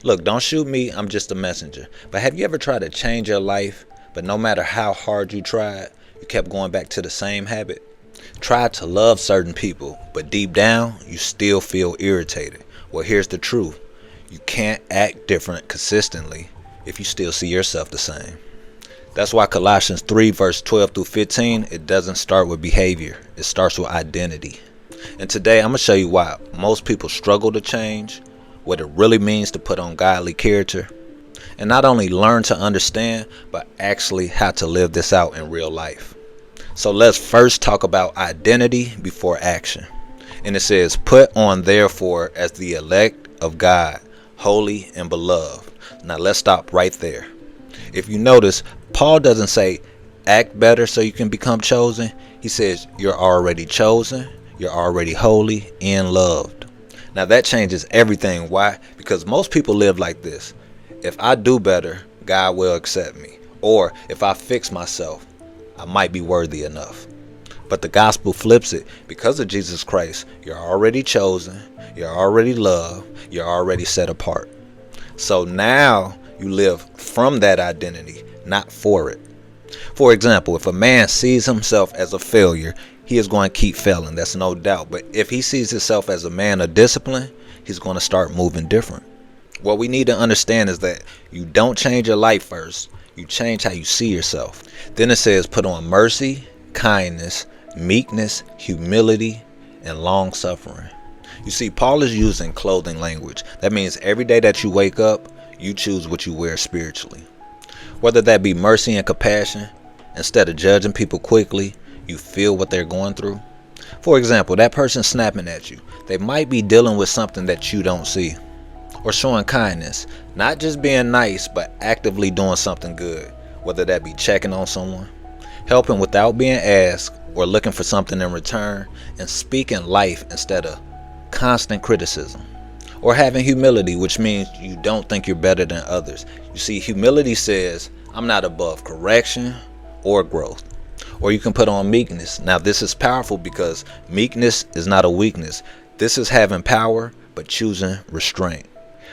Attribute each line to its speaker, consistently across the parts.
Speaker 1: Look, don't shoot me, I'm just a messenger. But have you ever tried to change your life, but no matter how hard you tried, you kept going back to the same habit? Try to love certain people, but deep down, you still feel irritated. Well, here's the truth. You can't act different consistently if you still see yourself the same. That's why Colossians 3 verse 12 through 15, it doesn't start with behavior. It starts with identity. And today I'm going to show you why most people struggle to change, what it really means to put on godly character, and not only learn to understand, but actually how to live this out in real life. So let's first talk about identity before action. And it says, put on therefore as the elect of God, holy and beloved. Now let's stop right there. If you notice, Paul doesn't say act better so you can become chosen. He says you're already chosen, you're already holy and loved. Now that changes everything. Why? Because most people live like this. If I do better, God will accept me. Or if I fix myself, I might be worthy enough. But the gospel flips it. Because of Jesus Christ, you're already chosen, you're already loved, you're already set apart. So now you live from that identity, not for it. For example, if a man sees himself as a failure, he is going to keep failing. That's no doubt. But if he sees himself as a man of discipline, he's going to start moving different. What we need to understand is that you don't change your life first. You change how you see yourself. Then it says put on mercy, kindness, meekness, humility, and long suffering. You see, Paul is using clothing language. That means every day that you wake up, you choose what you wear spiritually. Whether that be mercy and compassion, instead of judging people quickly, you feel what they're going through. For example, that person snapping at you, they might be dealing with something that you don't see. Or showing kindness, not just being nice, but actively doing something good, whether that be checking on someone, helping without being asked, or looking for something in return, and speaking life instead of constant criticism. Or having humility, which means you don't think you're better than others. You see, humility says, I'm not above correction or growth. Or you can put on meekness. Now this is powerful because meekness is not a weakness. This is having power, but choosing restraint.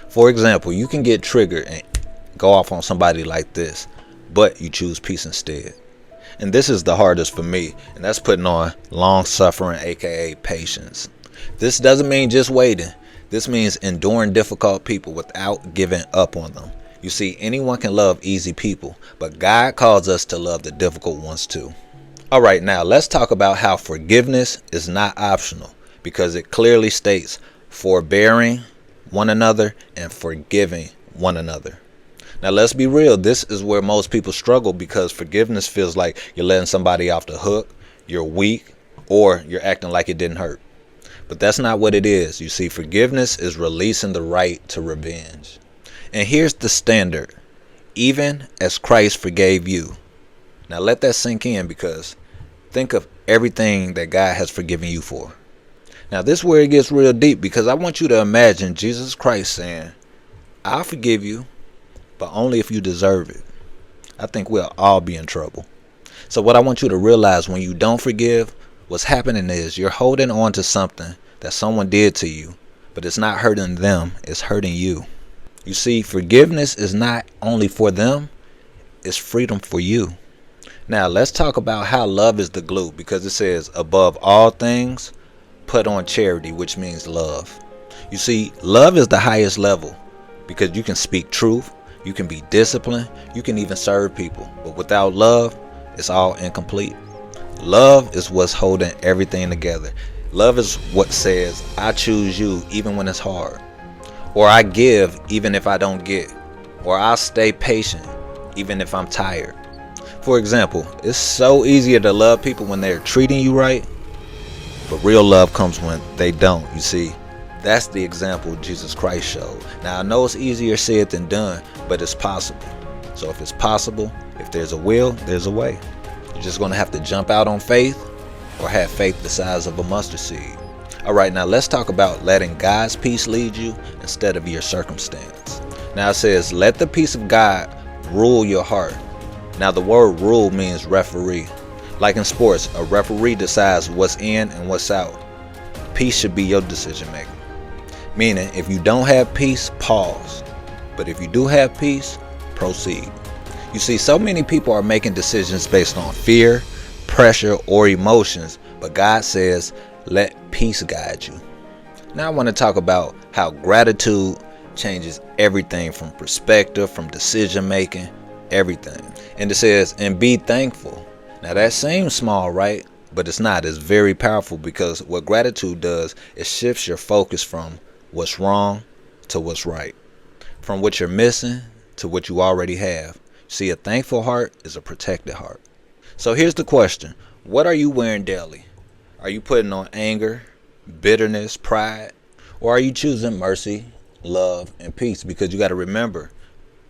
Speaker 1: For example, you can get triggered and go off on somebody like this, but you choose peace instead. And this is the hardest for me, and that's putting on long suffering, aka patience. This doesn't mean just waiting. This means enduring difficult people without giving up on them. You see, anyone can love easy people, but God calls us to love the difficult ones too. Alright, now let's talk about how forgiveness is not optional, because it clearly states forbearing one another and forgiving one another. Now let's be real, this is where most people struggle, because forgiveness feels like you're letting somebody off the hook, you're weak, or you're acting like it didn't hurt. But that's not what it is. You see, forgiveness is releasing the right to revenge. And here's the standard: even as Christ forgave you. Now let that sink in, because think of everything that God has forgiven you for. Now this is where it gets real deep, because I want you to imagine Jesus Christ saying, I'll forgive you, but only if you deserve it. I think we'll all be in trouble. So what I want you to realize, when you don't forgive, what's happening is you're holding on to something that someone did to you, but it's not hurting them, it's hurting you. You see, forgiveness is not only for them, it's freedom for you. Now let's talk about how love is the glue, because it says above all things, put on charity, which means love. You see, love is the highest level, because you can speak truth, you can be disciplined, you can even serve people. But without love, it's all incomplete. Love is what's holding everything together. Love is what says, I choose you even when it's hard. Or I give even if I don't get. Or I stay patient even if I'm tired. For example, it's so easier to love people when they're treating you right, but real love comes when they don't. You see, that's the example Jesus Christ showed. Now I know it's easier said than done, but it's possible. So if it's possible, if there's a will, there's a way. You're just going to have to jump out on faith, or have faith the size of a mustard seed. Alright, now let's talk about letting God's peace lead you instead of your circumstance. Now it says, let the peace of God rule your heart. Now the word rule means referee. Like in sports, a referee decides what's in and what's out. Peace should be your decision maker. Meaning, if you don't have peace, pause. But if you do have peace, proceed. You see, so many people are making decisions based on fear, pressure, or emotions, but God says, let peace guide you. Now I want to talk about how gratitude changes everything from perspective, from decision making, everything. And it says, and be thankful. Now that seems small, right? But it's not. It's very powerful, because what gratitude does is shifts your focus from what's wrong to what's right, from what you're missing to what you already have. See, a thankful heart is a protected heart. So here's the question. What are you wearing daily? Are you putting on anger, bitterness, pride? Or are you choosing mercy, love, and peace? Because you got to remember,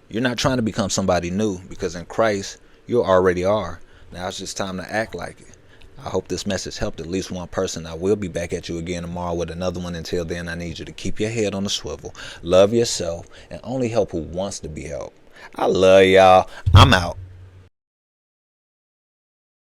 Speaker 1: you're not trying to become somebody new, because in Christ, you already are. Now it's just time to act like it. I hope this message helped at least one person. I will be back at you again tomorrow with another one. Until then, I need you to keep your head on the swivel, love yourself, and only help who wants to be helped. I love y'all. I'm out.